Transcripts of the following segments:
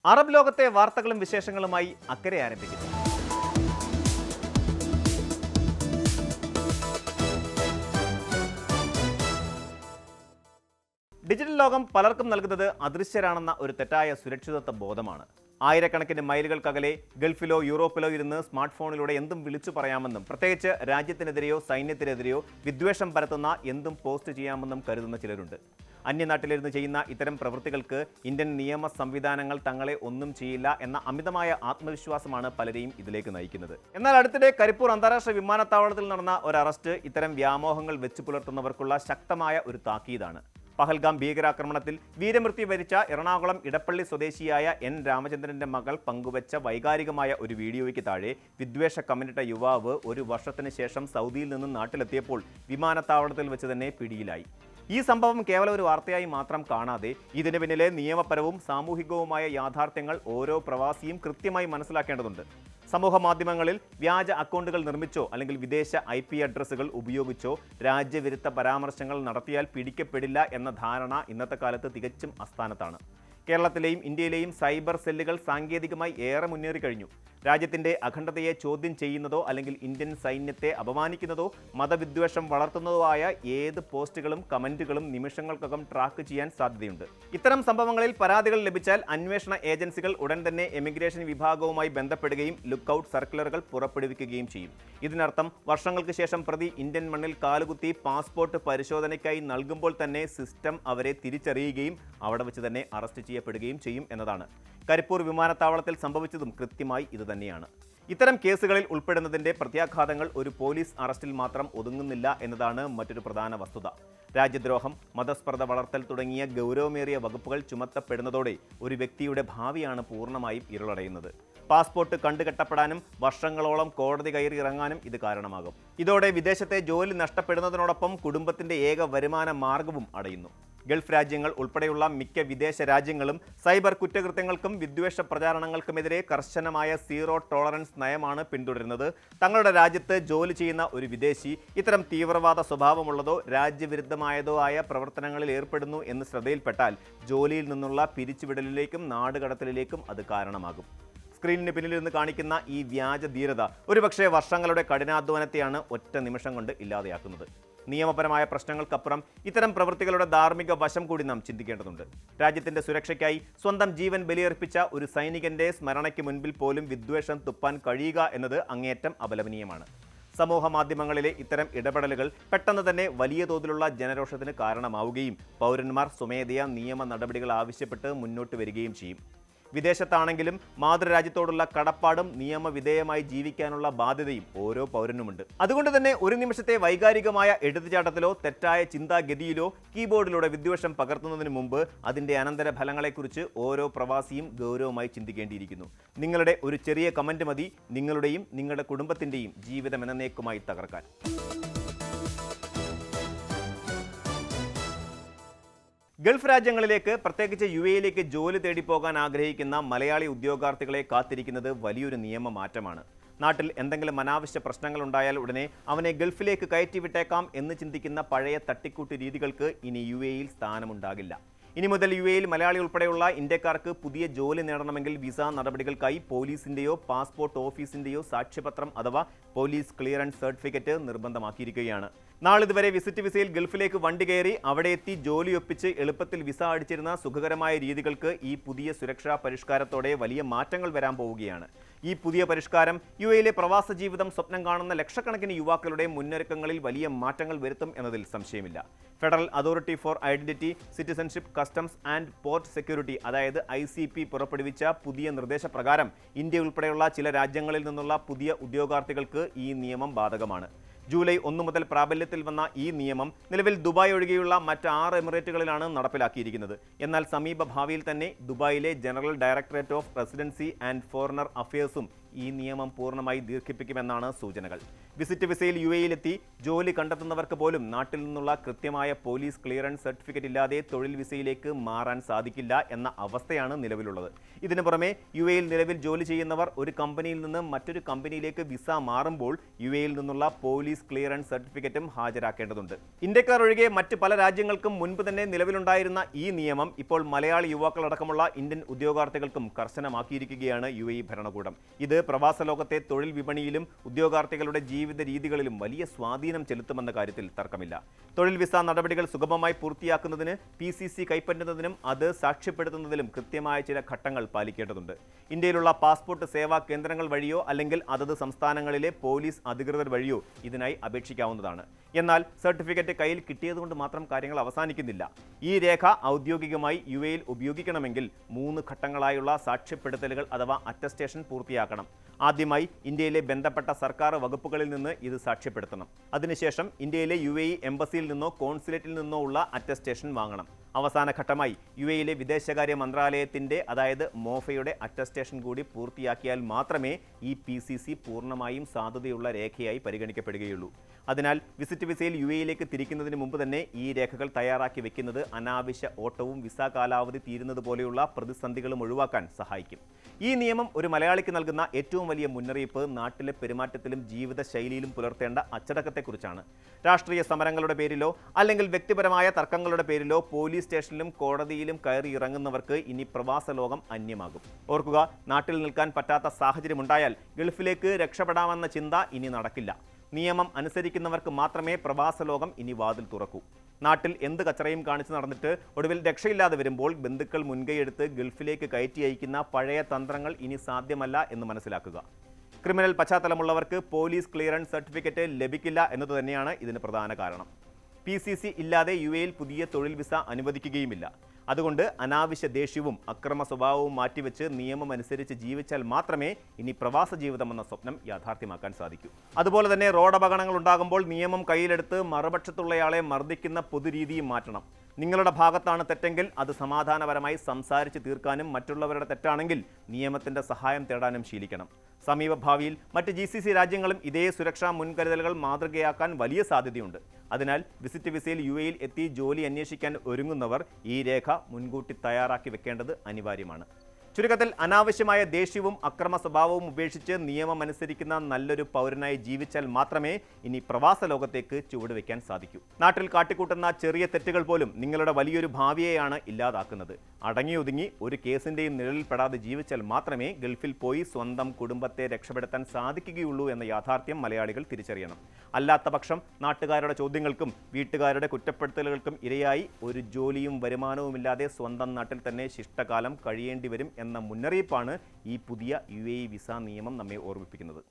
Arab ലോകത്തെ വാർത്തകളും വിശേഷങ്ങളുമായി അക്കരെ ആരംഭിക്കുന്നു. ഡിജിറ്റൽ ലോകം പലർക്കും നൽകുന്നത് അദൃശ്യരാണെന്ന ഒരു തെറ്റായ സുരക്ഷിതത്വ ബോധമാണ്. ആയിരക്കണക്കിന് മൈലുകൾക്കകലെ ഗൾഫിലോ യൂറോപ്പിലോ ഇരുന്ന് സ്മാർട്ട് ഫോണിലൂടെ എന്തും വിളിച്ചു പറയാമെന്നും പ്രത്യേകിച്ച് രാജ്യത്തിനെതിരെയോ സൈന്യത്തിനെതിരെയോ വിദ്വേഷം പരത്തുന്ന എന്തും പോസ്റ്റ് ചെയ്യാമെന്നും കരുതുന്ന ചിലരുണ്ട്. അന്യനാട്ടിലിരുന്ന് ചെയ്യുന്ന ഇത്തരം പ്രവൃത്തികൾക്ക് ഇന്ത്യൻ നിയമ സംവിധാനങ്ങൾ തങ്ങളെ ഒന്നും ചെയ്യില്ല എന്ന അമിതമായ ആത്മവിശ്വാസമാണ് പലരെയും ഇതിലേക്ക് നയിക്കുന്നത്. എന്നാൽ അടുത്തിടെ കരിപ്പൂർ അന്താരാഷ്ട്ര വിമാനത്താവളത്തിൽ നടന്ന ഒരു അറസ്റ്റ് ഇത്തരം വ്യാമോഹങ്ങൾ വെച്ചു പുലർത്തുന്നവർക്കുള്ള ശക്തമായ ഒരു താക്കീതാണ്. പഹൽഗാം ഭീകരാക്രമണത്തിൽ വീരമൃത്യു വരിച്ച എറണാകുളം ഇടപ്പള്ളി സ്വദേശിയായ എൻ രാമചന്ദ്രന്റെ മകൾ പങ്കുവച്ച വൈകാരികമായ ഒരു വീഡിയോയ്ക്ക് താഴെ വിദ്വേഷ കമന്റിട്ട യുവാവ് ഒരു വർഷത്തിന് ശേഷം സൗദിയിൽ നിന്ന് നാട്ടിലെത്തിയപ്പോൾ വിമാനത്താവളത്തിൽ വെച്ച് തന്നെ പിടിയിലായി. ഈ സംഭവം കേവലം ഒരു വാർത്തയായി മാത്രം കാണാതെ ഇതിന് പിന്നിലെ നിയമപരവും സാമൂഹികവുമായ യാഥാർത്ഥ്യങ്ങൾ ഓരോ പ്രവാസിയും കൃത്യമായി മനസ്സിലാക്കേണ്ടതുണ്ട്. സമൂഹ മാധ്യമങ്ങളിൽ വ്യാജ അക്കൗണ്ടുകൾ നിർമ്മിച്ചോ അല്ലെങ്കിൽ വിദേശ IP അഡ്രസ്സുകൾ ഉപയോഗിച്ചോ രാജ്യവിരുദ്ധ പരാമർശങ്ങൾ നടത്തിയാൽ പിടിക്കപ്പെടില്ല എന്ന ധാരണ ഇന്നത്തെ കാലത്ത് തികച്ചും അസ്ഥാനത്താണ്. കേരളത്തിലെയും ഇന്ത്യയിലെയും സൈബർ സെല്ലുകൾ സാങ്കേതികമായി ഏറെ മുന്നേറിക്കഴിഞ്ഞു. രാജ്യത്തിൻ്റെ അഖണ്ഡതയെ ചോദ്യം ചെയ്യുന്നതോ അല്ലെങ്കിൽ ഇന്ത്യൻ സൈന്യത്തെ അപമാനിക്കുന്നതോ മതവിദ്വേഷം വളർത്തുന്നതോ ആയ ഏത് പോസ്റ്റുകളും കമൻറ്റുകളും നിമിഷങ്ങൾക്കകം ട്രാക്ക് ചെയ്യാൻ സാധ്യതയുണ്ട്. ഇത്തരം സംഭവങ്ങളിൽ പരാതികൾ ലഭിച്ചാൽ അന്വേഷണ ഏജൻസികൾ ഉടൻ തന്നെ എമിഗ്രേഷൻ വിഭാഗവുമായി ബന്ധപ്പെടുകയും ലുക്കൌട്ട് സർക്കുലറുകൾ പുറപ്പെടുവിക്കുകയും ചെയ്യും. ഇതിനർത്ഥം വർഷങ്ങൾക്ക് ശേഷം പ്രതി ഇന്ത്യൻ മണ്ണിൽ കാലുകുത്തി പാസ്പോർട്ട് പരിശോധനയ്ക്കായി നൽകുമ്പോൾ തന്നെ സിസ്റ്റം അവരെ തിരിച്ചറിയുകയും അവിടെ വെച്ച് തന്നെ അറസ്റ്റ് ചെയ്യപ്പെടുകയും ചെയ്യും എന്നതാണ്. കരിപ്പൂർ വിമാനത്താവളത്തിൽ സംഭവിച്ചതും കൃത്യമായി ഇതുതന്നെയാണ്. ഇത്തരം കേസുകളിൽ ഉൾപ്പെടുന്നതിൻ്റെ പ്രത്യാഘാതങ്ങൾ ഒരു പോലീസ് അറസ്റ്റിൽ മാത്രം ഒതുങ്ങുന്നില്ല എന്നതാണ് മറ്റൊരു പ്രധാന വസ്തുത. രാജ്യദ്രോഹം, മതസ്പർദ്ധ വളർത്തൽ തുടങ്ങിയ ഗൗരവമേറിയ വകുപ്പുകൾ ചുമത്തപ്പെടുന്നതോടെ ഒരു വ്യക്തിയുടെ ഭാവിയാണ് പൂർണ്ണമായും ഇരുളടയുന്നത്. പാസ്പോർട്ട് കണ്ടുകെട്ടപ്പെടാനും വർഷങ്ങളോളം കോടതി കയറി ഇറങ്ങാനും ഇത് കാരണമാകും. ഇതോടെ വിദേശത്തെ ജോലി നഷ്ടപ്പെടുന്നതിനോടൊപ്പം കുടുംബത്തിൻ്റെ ഏക വരുമാന മാർഗവും അടയുന്നു. ഗൾഫ് രാജ്യങ്ങൾ ഉൾപ്പെടെയുള്ള മിക്ക വിദേശ രാജ്യങ്ങളും സൈബർ കുറ്റകൃത്യങ്ങൾക്കും വിദ്വേഷ പ്രചാരണങ്ങൾക്കുമെതിരെ കർശനമായ സീറോ ടോളറൻസ് നയമാണ് പിന്തുടരുന്നത്. തങ്ങളുടെ രാജ്യത്ത് ജോലി ചെയ്യുന്ന ഒരു വിദേശി ഇത്തരം തീവ്രവാദ സ്വഭാവമുള്ളതോ രാജ്യവിരുദ്ധമായതോ ആയ പ്രവർത്തനങ്ങളിൽ ഏർപ്പെടുന്നു എന്ന് ശ്രദ്ധയിൽപ്പെട്ടാൽ ജോലിയിൽ നിന്നുള്ള പിരിച്ചുവിടലിലേക്കും നാടുകടത്തലിലേക്കും അത് കാരണമാകും. സ്ക്രീനിന് പിന്നിലിരുന്ന് കാണിക്കുന്ന ഈ വ്യാജ ധീരത ഒരുപക്ഷെ വർഷങ്ങളുടെ കഠിനാധ്വാനത്തെയാണ് ഒറ്റ നിമിഷം കൊണ്ട് ഇല്ലാതെയാക്കുന്നത്. നിയമപരമായ പ്രശ്നങ്ങൾക്കപ്പുറം ഇത്തരം പ്രവൃത്തികളുടെ ധാർമ്മിക വശം കൂടി നാം ചിന്തിക്കേണ്ടതുണ്ട്. രാജ്യത്തിൻ്റെ സുരക്ഷയ്ക്കായി സ്വന്തം ജീവൻ ബലിയർപ്പിച്ച ഒരു സൈനികൻ്റെ സ്മരണയ്ക്ക് മുൻപിൽ പോലും വിദ്വേഷം തുപ്പാൻ കഴിയുക എന്നത് അങ്ങേയറ്റം അപലപനീയമാണ്. സമൂഹ മാധ്യമങ്ങളിലെ ഇത്തരം ഇടപെടലുകൾ പെട്ടെന്ന് തന്നെ വലിയ തോതിലുള്ള ജനരോഷത്തിന് കാരണമാവുകയും പൗരന്മാർ സ്വമേധയാ നിയമ നടപടികൾ ആവശ്യപ്പെട്ട് മുന്നോട്ട് വരികയും ചെയ്യും. വിദേശത്താണെങ്കിലും മാതൃരാജ്യത്തോടുള്ള കടപ്പാടും നിയമവിധേയമായി ജീവിക്കാനുള്ള ബാധ്യതയും ഓരോ പൗരനുമുണ്ട്. അതുകൊണ്ട് തന്നെ ഒരു നിമിഷത്തെ വൈകാരികമായ എടുത്തുചാട്ടത്തിലോ തെറ്റായ ചിന്താഗതിയിലോ കീബോർഡിലൂടെ വിദ്വേഷം പകർത്തുന്നതിന് മുമ്പ് അതിൻ്റെ അനന്തരഫലങ്ങളെക്കുറിച്ച് ഓരോ പ്രവാസിയും ഗൗരവമായി ചിന്തിക്കേണ്ടിയിരിക്കുന്നു. നിങ്ങളുടെ ഒരു ചെറിയ കമൻറ്റ് മതി നിങ്ങളുടെയും നിങ്ങളുടെ കുടുംബത്തിൻ്റെയും ജീവിതം എന്നേക്കുമായി തകർക്കാൻ. ഗൾഫ് രാജ്യങ്ങളിലേക്ക് പ്രത്യേകിച്ച് UAE ജോലി തേടി പോകാൻ ആഗ്രഹിക്കുന്ന മലയാളി ഉദ്യോഗാർത്ഥികളെ കാത്തിരിക്കുന്നത് വലിയൊരു നിയമ മാറ്റമാണ്. നാട്ടിൽ എന്തെങ്കിലും അനാവശ്യ പ്രശ്നങ്ങൾ ഉണ്ടായാൽ ഉടനെ അവനെ ഗൾഫിലേക്ക് കയറ്റിവിട്ടേക്കാം എന്ന് ചിന്തിക്കുന്ന പഴയ തട്ടിക്കൂട്ട് രീതികൾക്ക് ഇനി UAE സ്ഥാനമുണ്ടാകില്ല. ഇനി മുതൽ UAE മലയാളി ഉൾപ്പെടെയുള്ള ഇന്ത്യക്കാർക്ക് പുതിയ ജോലി നേടണമെങ്കിൽ വിസ നടപടികൾക്കായി പോലീസിൻ്റെയോ പാസ്പോർട്ട് ഓഫീസിൻ്റെയോ സാക്ഷ്യപത്രം അഥവാ പോലീസ് ക്ലിയറൻസ് സർട്ടിഫിക്കറ്റ് നിർബന്ധമാക്കിയിരിക്കുകയാണ്. നാളിതുവരെ വിസിറ്റ് വിസയിൽ ഗൾഫിലേക്ക് വണ്ടി കയറി അവിടെ എത്തി ജോലി ഒപ്പിച്ച് എളുപ്പത്തിൽ വിസ അടിച്ചിരുന്ന സുഖകരമായ രീതികൾക്ക് ഈ പുതിയ സുരക്ഷാ പരിഷ്കാരത്തോടെ വലിയ മാറ്റങ്ങൾ വരാൻ പോവുകയാണ്. ഈ പുതിയ പരിഷ്കാരം UAE പ്രവാസ ജീവിതം സ്വപ്നം കാണുന്ന ലക്ഷക്കണക്കിന് യുവാക്കളുടെ മുന്നൊരുക്കങ്ങളിൽ വലിയ മാറ്റങ്ങൾ വരുത്തും എന്നതിൽ സംശയമില്ല. Federal authority four identity, citizenship, customs and port security അതായത് ICP പുറപ്പെടുവിച്ച പുതിയ നിർദ്ദേശപ്രകാരം ഇന്ത്യ ഉൾപ്പെടെയുള്ള ചില രാജ്യങ്ങളിൽ നിന്നുള്ള പുതിയ ഉദ്യോഗാർത്ഥികൾക്ക് ഈ നിയമം ബാധകമാണ്. ജൂലൈ 1 മുതൽ പ്രാബല്യത്തിൽ വന്ന ഈ നിയമം നിലവിൽ ദുബായ് ഒഴികെയുള്ള മറ്റ് 6 എമിറേറ്റുകളിലാണ് നടപ്പിലാക്കിയിരിക്കുന്നത്. എന്നാൽ സമീപ ഭാവിയിൽ തന്നെ ദുബായിലെ general directorate of residency and foreigner അഫയേഴ്സും ഈ നിയമം പൂർണ്ണമായി ദീർഘിപ്പിക്കുമെന്നാണ് സൂചനകൾ. വിസിറ്റ് വിസയിൽ UAE-യിലെത്തി ജോലി കണ്ടെത്തുന്നവർക്ക് പോലും നാട്ടിൽ നിന്നുള്ള കൃത്യമായ പോലീസ് ക്ലിയറൻസ് സർട്ടിഫിക്കറ്റ് ഇല്ലാതെ തൊഴിൽ വിസയിലേക്ക് മാറാൻ സാധിക്കില്ല എന്ന അവസ്ഥയാണ് നിലവിലുള്ളത്. ഇതിനു പുറമെ UAE-യിൽ നിലവിൽ ജോലി ചെയ്യുന്നവർ ഒരു കമ്പനിയിൽ നിന്ന് മറ്റൊരു കമ്പനിയിലേക്ക് വിസ മാറുമ്പോൾ UAE-യിൽ നിന്നുള്ള പോലീസ് ക്ലിയറൻസ് സർട്ടിഫിക്കറ്റും ഹാജരാക്കേണ്ടതുണ്ട്. ഇന്ത്യക്കാർ ഒഴികെ മറ്റ് പല രാജ്യങ്ങൾക്കും മുൻപ് തന്നെ നിലവിലുണ്ടായിരുന്ന ഈ നിയമം ഇപ്പോൾ മലയാളി യുവാക്കളടക്കമുള്ള ഇന്ത്യൻ ഉദ്യോഗാർത്ഥികൾക്കും കർശനമാക്കിയിരിക്കുകയാണ് UAE ഭരണകൂടം. ഇത് പ്രവാസ ലോകത്തെ തൊഴിൽ വിപണിയിലും ഉദ്യോഗാർത്ഥികളുടെ ജീവിത രീതികളിലും വലിയ സ്വാധീനം ചെലുത്തുമെന്ന കാര്യത്തിൽ തർക്കമില്ല. തൊഴിൽ വിസ നടപടികൾ സുഗമമായി പൂർത്തിയാക്കുന്നതിന് PCC കൈപ്പറ്റുന്നതിനും അത് സാക്ഷ്യപ്പെടുത്തുന്നതിലും കൃത്യമായ ചില ഘട്ടങ്ങൾ പാലിക്കേണ്ടതുണ്ട്. ഇന്ത്യയിലുള്ള പാസ്പോർട്ട് സേവാ കേന്ദ്രങ്ങൾ വഴിയോ അല്ലെങ്കിൽ അതത് സംസ്ഥാനങ്ങളിലെ പോലീസ് അധികൃതർ വഴിയോ ഇതിനായി അപേക്ഷിക്കാവുന്നതാണ്. എന്നാൽ സർട്ടിഫിക്കറ്റ് കയ്യിൽ കിട്ടിയതുകൊണ്ട് മാത്രം കാര്യങ്ങൾ അവസാനിക്കുന്നില്ല. ഈ രേഖ ഔദ്യോഗികമായി UAE-യിൽ ഉപയോഗിക്കണമെങ്കിൽ 3 ഘട്ടങ്ങളായുള്ള സാക്ഷ്യപ്പെടുത്തലുകൾ അഥവാ അറ്റസ്റ്റേഷൻ പൂർത്തിയാക്കണം. ആദ്യമായി ഇന്ത്യയിലെ ബന്ധപ്പെട്ട സർക്കാർ വകുപ്പുകളിൽ നിന്ന് ഇത് സാക്ഷ്യപ്പെടുത്തണം. അതിനുശേഷം ഇന്ത്യയിലെ UAE എംബസിയിൽ നിന്നോ കോൺസുലേറ്റിൽ നിന്നോ ഉള്ള അറ്റസ്റ്റേഷൻ വാങ്ങണം. അവസാന ഘട്ടമായി UAE-യിലെ വിദേശകാര്യ മന്ത്രാലയത്തിൻ്റെ അതായത് മോഫയുടെ അറ്റസ്റ്റേഷൻ കൂടി പൂർത്തിയാക്കിയാൽ മാത്രമേ ഈ PCC പൂർണ്ണമായും സാധുതയുള്ള രേഖയായി പരിഗണിക്കപ്പെടുകയുള്ളൂ. അതിനാൽ വിസിറ്റ് വിസയിൽ UAE-യിലേക്ക് തിരിക്കുന്നതിന് മുമ്പ് തന്നെ ഈ രേഖകൾ തയ്യാറാക്കി വെക്കുന്നത് അനാവശ്യ ഓട്ടവും വിസ കാലാവധി തീരുന്നത് പോലെയുള്ള പ്രതിസന്ധികളും ഒഴിവാക്കാൻ സഹായിക്കും. ഈ നിയമം ഒരു മലയാളിക്ക് നൽകുന്ന ഏറ്റവും വലിയ മുന്നറിയിപ്പ് നാട്ടിലെ പെരുമാറ്റത്തിലും ജീവിതശൈലിയിലും പുലർത്തേണ്ട അച്ചടക്കത്തെക്കുറിച്ചാണ്. രാഷ്ട്രീയ സമരങ്ങളുടെ പേരിലോ അല്ലെങ്കിൽ വ്യക്തിപരമായ തർക്കങ്ങളുടെ പേരിലോ പോലീസ് സ്റ്റേഷനിലും കോടതിയിലും കയറി ഇറങ്ങുന്നവർക്ക് ഇനി പ്രവാസ ലോകം അന്യമാകും. ഓർക്കുക, നാട്ടിൽ നിൽക്കാൻ പറ്റാത്ത സാഹചര്യമുണ്ടായാൽ ഗൾഫിലേക്ക് രക്ഷപ്പെടാമെന്ന ചിന്ത ഇനി നടക്കില്ല. നിയമം അനുസരിക്കുന്നവർക്ക് മാത്രമേ പ്രവാസ ലോകം ഇനി വാതിൽ തുറക്കൂ. നാട്ടിൽ എന്ത് കച്ചറയും കാണിച്ച് നടന്നിട്ട് ഒടുവിൽ രക്ഷയില്ലാതെ വരുമ്പോൾ ബന്ധുക്കൾ മുൻകൈയെടുത്ത് ഗൾഫിലേക്ക് കയറ്റി അയക്കുന്ന പഴയ തന്ത്രങ്ങൾ ഇനി സാധ്യമല്ല എന്ന് മനസ്സിലാക്കുക. ക്രിമിനൽ പശ്ചാത്തലമുള്ളവർക്ക് പോലീസ് ക്ലിയറൻസ് സർട്ടിഫിക്കറ്റ് ലഭിക്കില്ല എന്നത് തന്നെയാണ് ഇതിന് പ്രധാന കാരണം. PCC ഇല്ലാതെ UAE-യിൽ പുതിയ തൊഴിൽ വിസ അനുവദിക്കുകയുമില്ല. അതുകൊണ്ട് അനാവശ്യ ദേഷ്യവും അക്രമ സ്വഭാവവും മാറ്റിവെച്ച് നിയമം അനുസരിച്ച് ജീവിച്ചാൽ മാത്രമേ ഇനി പ്രവാസ ജീവിതം എന്ന സ്വപ്നം യാഥാർത്ഥ്യമാക്കാൻ സാധിക്കൂ. അതുപോലെ തന്നെ റോഡപകടങ്ങൾ ഉണ്ടാകുമ്പോൾ നിയമം കയ്യിലെടുത്ത് മറുപക്ഷത്തുള്ളയാളെ മർദ്ദിക്കുന്ന പൊതുരീതിയും മാറ്റണം. നിങ്ങളുടെ ഭാഗത്താണ് തെറ്റെങ്കിൽ അത് സമാധാനപരമായി സംസാരിച്ച് തീർക്കാനും മറ്റുള്ളവരുടെ തെറ്റാണെങ്കിൽ നിയമത്തിൻ്റെ സഹായം തേടാനും ശീലിക്കണം. സമീപഭാവിയിൽ മറ്റ് GCC രാജ്യങ്ങളും ഇതേ സുരക്ഷാ മുൻകരുതലുകൾ മാതൃകയാക്കാൻ വലിയ സാധ്യതയുണ്ട്. അതിനാൽ വിസിറ്റ് വിസയിൽ UAE-യിൽ എത്തി ജോലി അന്വേഷിക്കാൻ ഒരുങ്ങുന്നവർ ഈ രേഖ മുൻകൂട്ടി തയ്യാറാക്കി വെക്കേണ്ടത് അനിവാര്യമാണ്. ചുരുക്കത്തിൽ അനാവശ്യമായ ദേഷ്യവും അക്രമ സ്വഭാവവും ഉപേക്ഷിച്ച് നിയമം അനുസരിക്കുന്ന നല്ലൊരു പൗരനായി ജീവിച്ചാൽ മാത്രമേ ഇനി പ്രവാസ ലോകത്തേക്ക് ചുവടുവെക്കാൻ സാധിക്കൂ. നാട്ടിൽ കാട്ടിക്കൂട്ടുന്ന ചെറിയ തെറ്റുകൾ പോലും നിങ്ങളുടെ വലിയൊരു ഭാവിയെയാണ് ഇല്ലാതാക്കുന്നത്. അടങ്ങിയൊതുങ്ങി ഒരു കേസിൻ്റെയും നിഴലിൽപ്പെടാതെ ജീവിച്ചാൽ മാത്രമേ ഗൾഫിൽ പോയി സ്വന്തം കുടുംബത്തെ രക്ഷപ്പെടുത്താൻ സാധിക്കുകയുള്ളൂ എന്ന യാഥാർത്ഥ്യം മലയാളികൾ തിരിച്ചറിയണം. അല്ലാത്ത പക്ഷം നാട്ടുകാരുടെ ചോദ്യങ്ങൾക്കും വീട്ടുകാരുടെ കുറ്റപ്പെടുത്തലുകൾക്കും ഇരയായി ഒരു ജോലിയും വരുമാനവുമില്ലാതെ സ്വന്തം നാട്ടിൽ തന്നെ ശിഷ്ടകാലം കഴിയേണ്ടി വരും എന്ന മുന്നറിയിപ്പാണ് ഈ പുതിയ UAE വിസ നിയമം നമ്മെ ഓർമ്മിപ്പിക്കുന്നത്.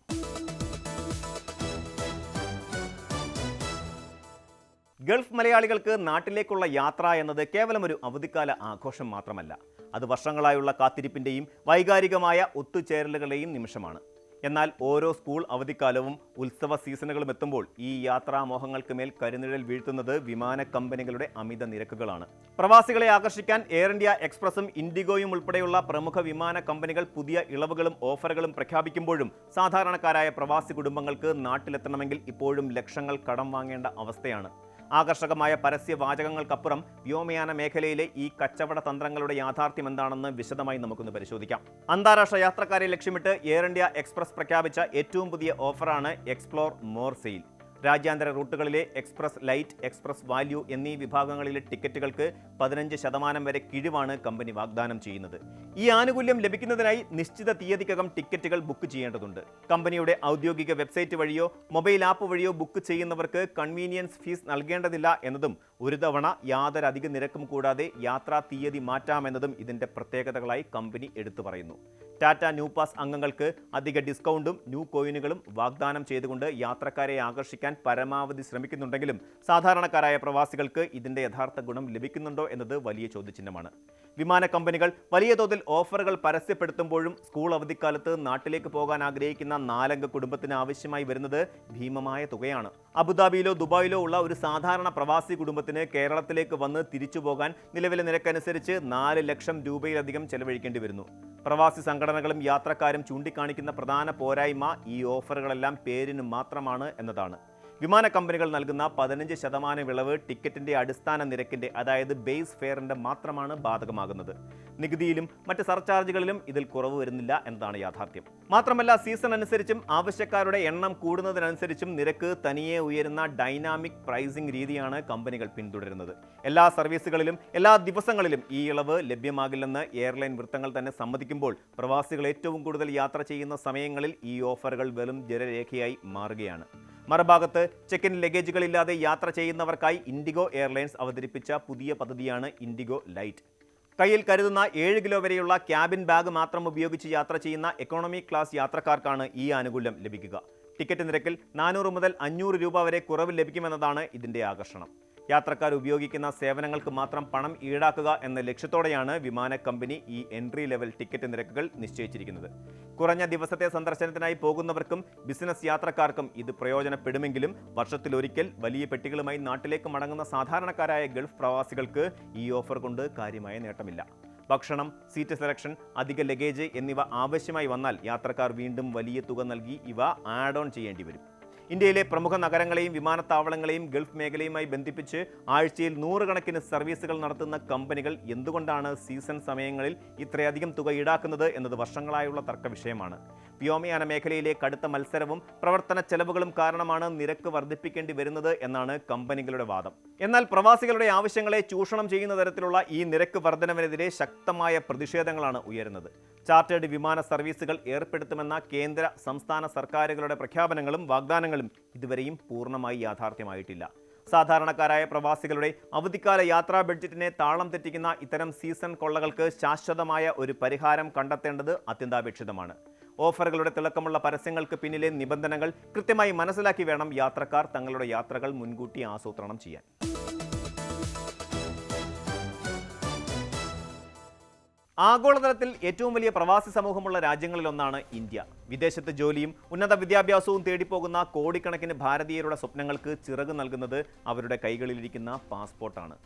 ഗൾഫ് മലയാളികൾക്ക് നാട്ടിലേക്കുള്ള യാത്ര എന്നത് കേവലം ഒരു അവധിക്കാല ആഘോഷം മാത്രമല്ല. അത് വർഷങ്ങളായുള്ള കാത്തിരിപ്പിൻ്റെയും വൈകാരികമായ ഒത്തുചേരലുകളുടെയും നിമിഷമാണ്. എന്നാൽ ഓരോ സ്കൂൾ അവധിക്കാലവും ഉത്സവ സീസണുകളും എത്തുമ്പോൾ ഈ യാത്രാമോഹങ്ങൾക്ക് മേൽ കരിനിഴൽ വീഴ്ത്തുന്നത് വിമാന കമ്പനികളുടെ അമിത നിരക്കുകളാണ്. പ്രവാസികളെ ആകർഷിക്കാൻ എയർ ഇന്ത്യ എക്സ്പ്രസും ഇൻഡിഗോയും ഉൾപ്പെടെയുള്ള പ്രമുഖ വിമാന കമ്പനികൾ പുതിയ ഇളവുകളും ഓഫറുകളും പ്രഖ്യാപിക്കുമ്പോഴും സാധാരണക്കാരായ പ്രവാസി കുടുംബങ്ങൾക്ക് നാട്ടിലെത്തണമെങ്കിൽ ഇപ്പോഴും ലക്ഷങ്ങൾ കടം വാങ്ങേണ്ട അവസ്ഥയാണ്. ആകർഷകമായ പരസ്യവാചകങ്ങൾക്കപ്പുറം വ്യോമയാന മേഖലയിലെ ഈ കച്ചവട തന്ത്രങ്ങളുടെ യാഥാർത്ഥ്യം എന്താണെന്ന് വിശദമായി നമുക്കൊന്ന് പരിശോധിക്കാം. അന്താരാഷ്ട്ര യാത്രക്കാരെ ലക്ഷ്യമിട്ട് എയർ ഇന്ത്യ എക്സ്പ്രസ് പ്രഖ്യാപിച്ച ഏറ്റവും പുതിയ ഓഫറാണ് എക്സ്പ്ലോർ മോർ സെയിൽ. രാജ്യാന്തര റൂട്ടുകളിലെ എക്സ്പ്രസ് ലൈറ്റ്, എക്സ്പ്രസ് വാല്യൂ എന്നീ വിഭാഗങ്ങളിലെ ടിക്കറ്റുകൾക്ക് 15% വരെ കിഴിവാണ് കമ്പനി വാഗ്ദാനം ചെയ്യുന്നത്. ഈ ആനുകൂല്യം ലഭിക്കുന്നതിനായി നിശ്ചിത തീയതിക്കകം ടിക്കറ്റുകൾ ബുക്ക് ചെയ്യേണ്ടതുണ്ട്. കമ്പനിയുടെ ഔദ്യോഗിക വെബ്സൈറ്റ് വഴിയോ മൊബൈൽ ആപ്പ് വഴിയോ ബുക്ക് ചെയ്യുന്നവർക്ക് കൺവീനിയൻസ് ഫീസ് നൽകേണ്ടതില്ല എന്നതും ഒരു തവണ യാതൊരു അധിക നിരക്കും കൂടാതെ യാത്രാ തീയതി മാറ്റാമെന്നതും ഇതിൻ്റെ പ്രത്യേകതകളായി കമ്പനി എടുത്തു പറയുന്നു. ടാറ്റ ന്യൂ പാസ് അംഗങ്ങൾക്ക് അധിക ഡിസ്കൗണ്ടും ന്യൂ കോയിനുകളും വാഗ്ദാനം ചെയ്തുകൊണ്ട് യാത്രക്കാരെ ആകർഷിക്കാൻ പരമാവധി ശ്രമിക്കുന്നുണ്ടെങ്കിലും സാധാരണക്കാരായ പ്രവാസികൾക്ക് ഇതിൻ്റെ യഥാർത്ഥ ഗുണം ലഭിക്കുന്നുണ്ടോ എന്നത് വലിയ ചോദ്യചിഹ്നമാണ്. വിമാന കമ്പനികൾ വലിയ തോതിൽ ഓഫറുകൾ പരസ്യപ്പെടുത്തുമ്പോഴും സ്കൂൾ അവധിക്കാലത്ത് നാട്ടിലേക്ക് പോകാൻ ആഗ്രഹിക്കുന്ന 4 അംഗ കുടുംബത്തിന് ആവശ്യമായി വരുന്നത് ഭീമമായ തുകയാണ്. അബുദാബിയിലോ ദുബായിലോ ഉള്ള ഒരു സാധാരണ പ്രവാസി കുടുംബത്തിന് കേരളത്തിലേക്ക് വന്ന് തിരിച്ചു പോകാൻ നിലവിലെ നിരക്കനുസരിച്ച് 4 ലക്ഷം രൂപയിലധികം ചെലവഴിക്കേണ്ടി വരുന്നു. പ്രവാസി സംഘടനകളും യാത്രക്കാരും ചൂണ്ടിക്കാണിക്കുന്ന പ്രധാന പോരായ്മ ഈ ഓഫറുകളെല്ലാം പേരിന് മാത്രമാണ് എന്നതാണ്. വിമാന കമ്പനികൾ നൽകുന്ന 15% ഇളവ് ടിക്കറ്റിന്റെ അടിസ്ഥാന നിരക്കിന്റെ, അതായത് ബേസ് ഫെയറിന്റെ മാത്രമാണ് ബാധകമാകുന്നത്. നികുതിയിലും മറ്റ് സർചാർജുകളിലും ഇതിൽ കുറവ് വരുന്നില്ല എന്നതാണ് യാഥാർത്ഥ്യം. മാത്രമല്ല, സീസൺ അനുസരിച്ചും ആവശ്യക്കാരുടെ എണ്ണം കൂടുന്നതിനനുസരിച്ചും നിരക്ക് തനിയെ ഉയരുന്ന ഡൈനാമിക് പ്രൈസിംഗ് രീതിയാണ് കമ്പനികൾ പിന്തുടരുന്നത്. എല്ലാ സർവീസുകളിലും എല്ലാ ദിവസങ്ങളിലും ഈ ഇളവ് ലഭ്യമാകില്ലെന്ന് എയർലൈൻ വൃത്തങ്ങൾ തന്നെ സമ്മതിക്കുമ്പോൾ, പ്രവാസികൾ ഏറ്റവും കൂടുതൽ യാത്ര ചെയ്യുന്ന സമയങ്ങളിൽ ഈ ഓഫറുകൾ വെറും ജലരേഖയായി മാറുകയാണ്. മറുഭാഗത്ത് ചെക്ക് ഇൻ ലഗേജുകളില്ലാതെ യാത്ര ചെയ്യുന്നവർക്കായി ഇൻഡിഗോ എയർലൈൻസ് അവതരിപ്പിച്ച പുതിയ പദ്ധതിയാണ് ഇൻഡിഗോ ലൈറ്റ്. കയ്യിൽ കരുതുന്ന 7 കിലോ വരെയുള്ള ക്യാബിൻ ബാഗ് മാത്രം ഉപയോഗിച്ച് യാത്ര ചെയ്യുന്ന എക്കോണമി ക്ലാസ് യാത്രക്കാർക്കാണ് ഈ ആനുകൂല്യം ലഭിക്കുക. ടിക്കറ്റ് നിരക്കിൽ 400 മുതൽ 500 രൂപ വരെ കുറവ് ലഭിക്കുമെന്നതാണ് ഇതിന്റെ ആകർഷണം. യാത്രക്കാർ ഉപയോഗിക്കുന്ന സേവനങ്ങൾക്ക് മാത്രം പണം ഈടാക്കുക എന്ന ലക്ഷ്യത്തോടെയാണ് വിമാന കമ്പനി ഈ എൻട്രി ലെവൽ ടിക്കറ്റ് നിരക്കുകൾ നിശ്ചയിച്ചിരിക്കുന്നത്. കുറഞ്ഞ ദിവസത്തെ സന്ദർശനത്തിനായി പോകുന്നവർക്കും ബിസിനസ് യാത്രക്കാർക്കും ഇത് പ്രയോജനപ്പെടുമെങ്കിലും, വർഷത്തിലൊരിക്കൽ വലിയ പെട്ടികളുമായി നാട്ടിലേക്ക് മടങ്ങുന്ന സാധാരണക്കാരായ ഗൾഫ് പ്രവാസികൾക്ക് ഈ ഓഫർ കൊണ്ട് കാര്യമായ നേട്ടമില്ല. ഭക്ഷണം, സീറ്റ് സെലക്ഷൻ, അധിക ലഗേജ് എന്നിവ ആവശ്യമായി വന്നാൽ യാത്രക്കാർ വീണ്ടും വലിയ തുക നൽകി ഇവ ആഡ് ഓൺ ചെയ്യേണ്ടി വരും. ഇന്ത്യയിലെ പ്രമുഖ നഗരങ്ങളെയും വിമാനത്താവളങ്ങളെയും ഗൾഫ് മേഖലയുമായി ബന്ധിപ്പിച്ച് ആഴ്ചയിൽ 100 കണക്കിന് സർവീസുകൾ നടത്തുന്ന കമ്പനികൾ എന്തുകൊണ്ടാണ് സീസൺ സമയങ്ങളിൽ ഇത്രയധികം തുക ഈടാക്കുന്നത് എന്നത് വർഷങ്ങളായുള്ള തർക്ക വിഷയമാണ്. വ്യോമയാന മേഖലയിലെ കടുത്ത മത്സരവും പ്രവർത്തന ചെലവുകളും കാരണമാണ് നിരക്ക് വർദ്ധിപ്പിക്കേണ്ടി വരുന്നത് എന്നാണ് കമ്പനികളുടെ വാദം. എന്നാൽ പ്രവാസികളുടെ ആവശ്യങ്ങളെ ചൂഷണം ചെയ്യുന്ന തരത്തിലുള്ള ഈ നിരക്ക് വർധനവിനെതിരെ ശക്തമായ പ്രതിഷേധങ്ങളാണ് ഉയരുന്നത്. ചാർട്ടേഡ് വിമാന സർവീസുകൾ ഏർപ്പെടുത്തുമെന്ന കേന്ദ്ര സംസ്ഥാന സർക്കാരുകളുടെ പ്രഖ്യാപനങ്ങളും വാഗ്ദാനങ്ങളും ഇതുവരെയും പൂർണ്ണമായി യാഥാർത്ഥ്യമായിട്ടില്ല. സാധാരണക്കാരായ പ്രവാസികളുടെ അവധിക്കാല യാത്രാ ബഡ്ജറ്റിനെ താളം തെറ്റിക്കുന്ന ഇത്തരം സീസൺ കൊള്ളകൾക്ക് ശാശ്വതമായ ഒരു പരിഹാരം കണ്ടെത്തേണ്ടത് അത്യന്താപേക്ഷിതമാണ്. ഓഫറുകളുടെ തിളക്കമുള്ള പരസ്യങ്ങൾക്ക് പിന്നിലെ നിബന്ധനകൾ കൃത്യമായി മനസ്സിലാക്കി വേണം യാത്രക്കാർ തങ്ങളുടെ യാത്രകൾ മുൻകൂട്ടി ആസൂത്രണം ചെയ്യാൻ. ആഗോളതലത്തിൽ ഏറ്റവും വലിയ പ്രവാസി സമൂഹമുള്ള രാജ്യങ്ങളിലൊന്നാണ് ഇന്ത്യ. വിദേശത്ത് ജോലിയും ഉന്നത വിദ്യാഭ്യാസവും തേടിപ്പോകുന്ന കോടിക്കണക്കിന് ഭാരതീയരുടെ സ്വപ്നങ്ങൾക്ക് ചിറക് നൽകുന്നത് അവരുടെ കൈകളിലിരിക്കുന്ന പാസ്പോർട്ടാണ്.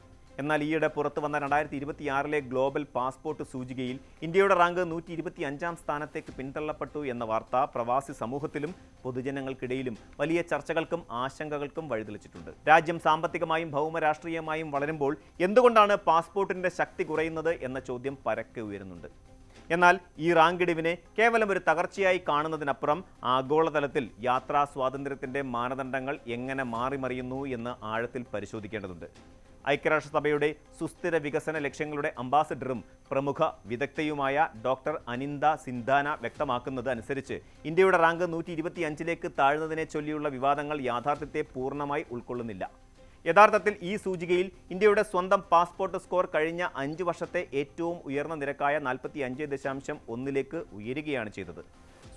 എന്നാൽ ഈയിടെ പുറത്തു വന്ന 2026 ഗ്ലോബൽ പാസ്പോർട്ട് സൂചികയിൽ ഇന്ത്യയുടെ റാങ്ക് 125 സ്ഥാനത്തേക്ക് പിന്തള്ളപ്പെട്ടു എന്ന വാർത്ത പ്രവാസി സമൂഹത്തിലും പൊതുജനങ്ങൾക്കിടയിലും വലിയ ചർച്ചകൾക്കും ആശങ്കകൾക്കും വഴിതെളിച്ചിട്ടുണ്ട്. രാജ്യം സാമ്പത്തികമായും ഭൗമരാഷ്ട്രീയമായും വളരുമ്പോൾ എന്തുകൊണ്ടാണ് പാസ്പോർട്ടിന്റെ ശക്തി കുറയുന്നത് എന്ന ചോദ്യം പരക്കെ ഉയരുന്നുണ്ട്. എന്നാൽ ഈ റാങ്ക് ഇടിവിനെ കേവലം ഒരു തകർച്ചയായി കാണുന്നതിനപ്പുറം ആഗോളതലത്തിൽ യാത്രാ സ്വാതന്ത്ര്യത്തിന്റെ മാനദണ്ഡങ്ങൾ എങ്ങനെ മാറിമറിയുന്നു എന്ന് ആഴത്തിൽ പരിശോധിക്കേണ്ടതുണ്ട്. ഐക്യരാഷ്ട്രസഭയുടെ സുസ്ഥിര വികസന ലക്ഷ്യങ്ങളുടെ അംബാസഡറും പ്രമുഖ വിദഗ്ധയുമായ ഡോക്ടർ അനിന്ദ സിന്ധാന വ്യക്തമാക്കുന്നത് അനുസരിച്ച് ഇന്ത്യയുടെ റാങ്ക് 125 താഴ്ന്നതിനെ ചൊല്ലിയുള്ള വിവാദങ്ങൾ യാഥാർത്ഥ്യത്തെ പൂർണ്ണമായി ഉൾക്കൊള്ളുന്നില്ല. യഥാർത്ഥത്തിൽ ഈ സൂചികയിൽ ഇന്ത്യയുടെ സ്വന്തം പാസ്പോർട്ട് സ്കോർ കഴിഞ്ഞ 5 വർഷത്തെ ഏറ്റവും ഉയർന്ന നിരക്കായ 45.1 ഉയരുകയാണ് ചെയ്തത്.